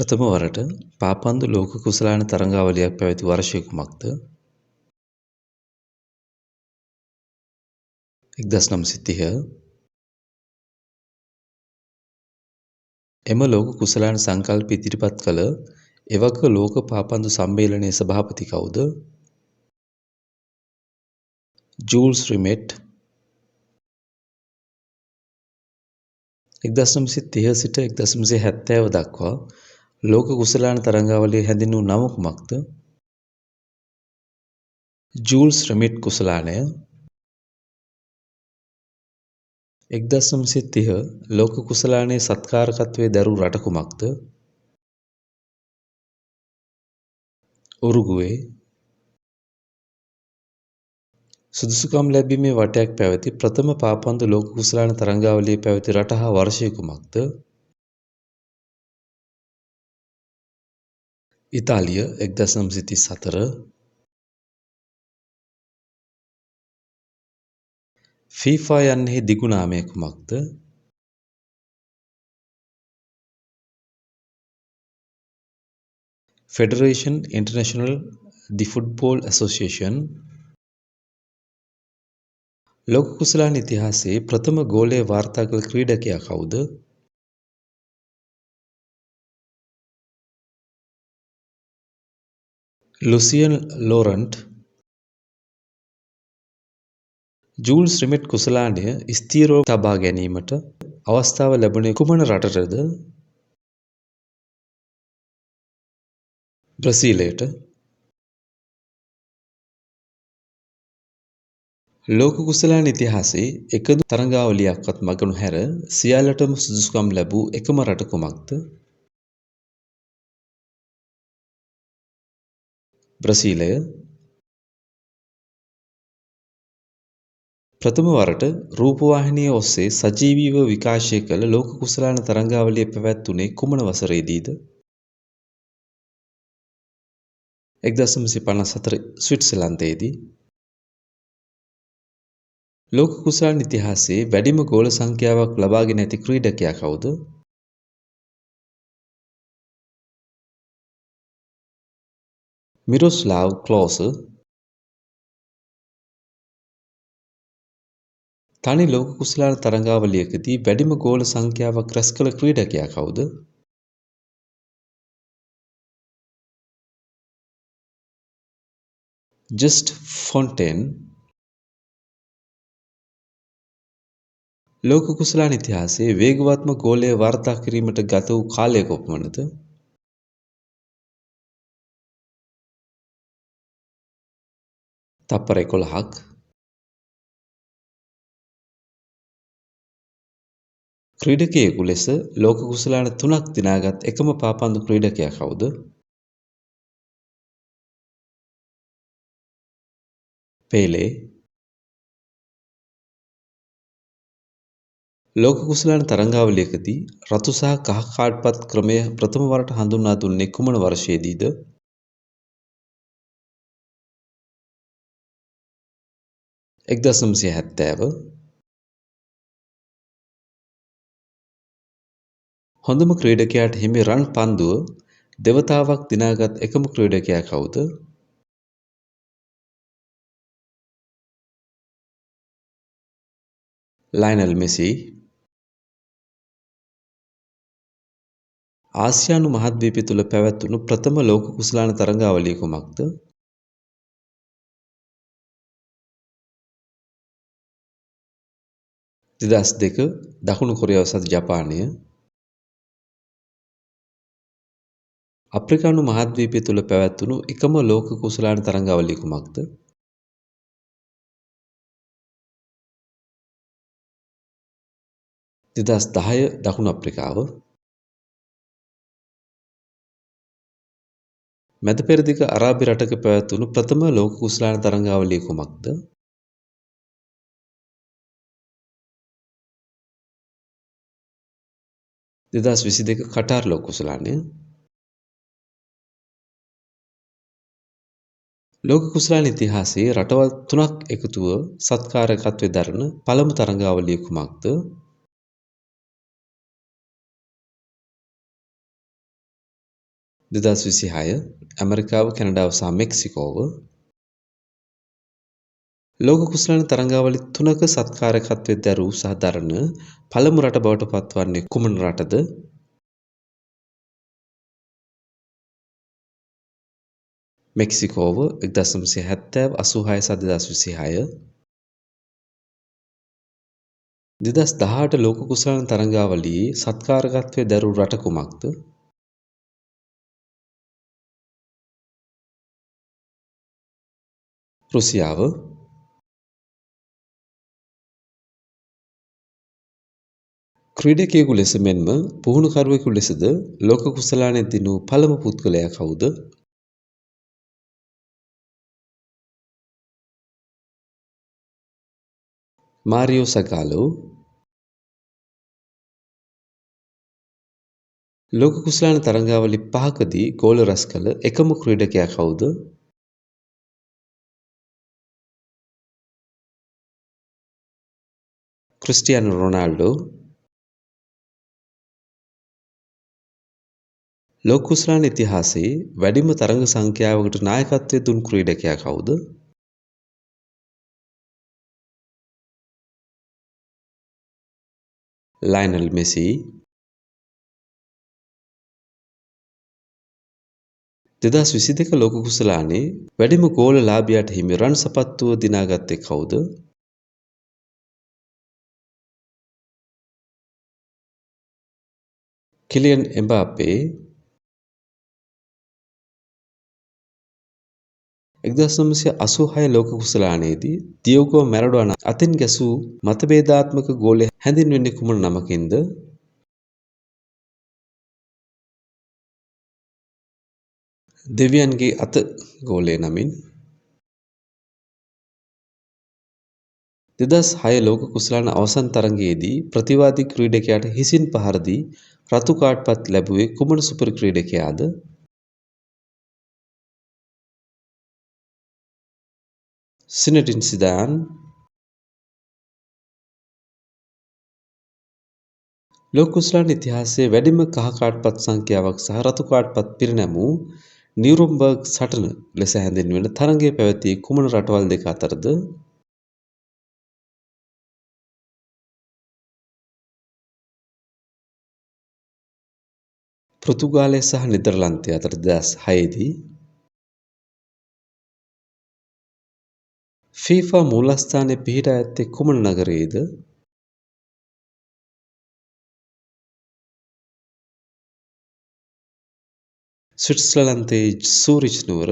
ප්‍රථම වරට පාපන්දු ලෝක කුසලාන තරඟාවලියක් පැවති වර්ෂය කුමක්ද? 1930. එම ලෝක කුසලාන සංකල්ප ඉදිරිපත් කළ එවක ලෝක පාපන්දු සම්මේලනයේ සභාපති කවුද? ජූල්ස් රිමෙට්. 1930 සිට 1970 දක්වා ලෝක කුසලාන තරඟාවලිය හැඳින්වූ නම කුමක්ද? ජූල්ස් රිමෙට් කුසලානය. 1930 ලෝක කුසලානයේ සත්කාරකත්වයේ දැරූ රට කුමක්ද? උරුගුවේ. සුදුසුකම් ලැබීමේ වටයක් පැවති ප්‍රථම පාපන්දු ලෝක කුසලාන තරඟාවලිය පැවති රට හා වර්ෂය කුමක්ද? ඉතාලිය 1934. ෆීෆා යන්නෙහි දිගු නාමය කුමක්ද? ෆෙඩරේෂන් ඉන්ටර්නැෂනල් දි ෆුට්බෝල් ඇසෝසියේෂන්. ලෝක කුසලාන ඉතිහාසයේ ප්‍රථම ගෝලය වාර්තා කළ ක්‍රීඩකයා කවුද? ලුසියන් ලෝරන්ට්. ජූල්ස් රිමෙට් කුසලානය ස්ථීරව තබා ගැනීමට අවස්ථාව ලැබුණේ කුමන රටටද? බ්‍රසීලයට. ලෝක කුසලාන ඉතිහාසයේ එකදු තරඟාවලියක්වත් මග නොහැර සියල්ලටම සුදුසුකම් ලැබූ එකම රට කුමක්ද? බ්‍රසීලය. ප්‍රථම වරට රූපවාහිනිය ඔස්සේ සජීවීව විකාශය කළ ලෝක කුසලාන තරඟාවලිය පැවැත්වුණේ කුමන වසරේදීද? 1954 ස්විට්සර්ලන්තයේදී. ලෝක කුසලාන ඉතිහාසයේ වැඩිම ගෝල සංඛ්‍යාවක් ලබාගෙන ඇති ක්‍රීඩකයා කවුද? මිරොස්ලාව් ක්ලෝස. තනි ලෝක කුසලාන තරඟාවලියකදී වැඩිම ගෝල සංඛ්‍යාවක් රැස් කළ ක්‍රීඩකයා කවුද? ජස්ට් ෆොන්ටේන්. ලෝක කුසලාන ඉතිහාසයේ වේගවත්ම ගෝලය වාර්තා කිරීමට ගත වූ කාලය කොපමණද? තප්පර 11ක්. ක්‍රීඩකයෙකු ලෙස ලෝක කුසලාන 3ක් දිනාගත් එකම පාපන්දු ක්‍රීඩකයා කවුද? පේලේ. ලෝක කුසලාන තරඟාවලියකදී රතු සහ කහ කාඩ්පත් ක්‍රමය ප්‍රථම වරට හඳුන්වා දුන්නේ කුමන වර්ෂයේදීද? 1970. හොඳම ක්‍රීඩකයාට හිමි රන් පන්දුව දෙවතාවක් දිනාගත් එකම ක්‍රීඩකයා කවුද? Lionel Messi. ආසියානු මහද්වීපය තුළ පැවැත්වුණු ප්‍රථම ලෝක කුසලාන තරඟාවලිය කුමක්ද? 2002 දකුණු කොරියාව සහ ජපානය. අප්‍රිකානු මහද්වීපය තුළ පැවැත්වුණු එකම ලෝක කුසලාන තරඟාවලිය කුමක්ද? 2010 දකුණු අප්‍රිකාව. මැද පෙරදිග අරාබි රටක පැවැත්වුණු ප්‍රථම ලෝක කුසලාන තරඟාවලිය කුමක්ද? 2022 කටාර් ලෝක කුසලානය. ලෝක කුසලාන ඉතිහාසයේ රටවල් 3ක් එකතුව සත්කාරකත්වයේ දරන පළමු තරඟාවලිය කුමක්ද? 2026 ඇමරිකාව කැනඩාව සහ මෙක්සිකෝව ලෝක කුසලාන තරඟාවලි 3ක සත්කාරකත්වයේ දරූ සහ දරන පළමු රට බවට පත්වන්නේ කුමන රටද? මෙක්සිකෝව 1970 86 සහ 2026 2018 ලෝක කුසලාන තරඟාවලියේ සත්කාරකත්වයේ දරූ රට කුමක්ද? රුසියාව ක්‍රීඩකයෙකු ලෙස මෙන්ම පුහුණුකරුවෙකු ලෙසද ලෝක කුසලානයේ දිනූ පළමු පුද්ගලයා කවුද? මාරියෝ සගාලෝ ලෝක කුසලාන තරඟාවලි 5කදී ගෝල රැස් කළ එකම ක්‍රීඩකයා කවුද? ක්‍රිස්ටියානෝ රොනාල්ඩෝ ලෝක කුසලාන ඉතිහාසයේ වැඩිම තරඟ සංඛ්‍යාවකට නායකත්වය දුන් ක්‍රීඩකයා කවුද? ලයනල් මෙසි 2022 ලෝක කුසලානයේ වැඩිම ගෝල ලාභියාට හිමි රන් සපත්තුව දිනාගත්තේ කවුද? කිලියන් එම්බාපේ 1986 ලෝක කුසලානයේදී දියෝගෝ මැරඩෝනා අතින් ගැසූ මතභේදාත්මක ගෝලය හැඳින්වෙන්නේ කුමන නමකින්ද? දෙවියන්ගේ අත ගෝලය නමින් 2006 ලෝක කුසලාන අවසන් තරඟයේදී ප්‍රතිවාදී ක්‍රීඩකයාට හිසින් පහර දී රතු කාඩ්පත් ලැබුවේ කුමන සුපර් ක්‍රීඩකයාද? සිනඩින් සිදාන් ලෝක කුසලාන ඉතිහාසයේ වැඩිම කහ කාඩ්පත් සංඛ්‍යාවක් සහ රතු කාඩ්පත් පිරිනැමූ නිවුරම්බර්ග් සටන ලෙස හැඳින්වෙන තරඟය පැවති කුමන රටවල් දෙක අතරද? පෘතුගාලය සහ නෙදර්ලන්තය අතර 2006 දී ෆීෆා මූලස්ථානය පිහිටා ඇත්තේ කුමන නගරයේද? ස්විට්සර්ලන්තයේ සූරිච් නුවර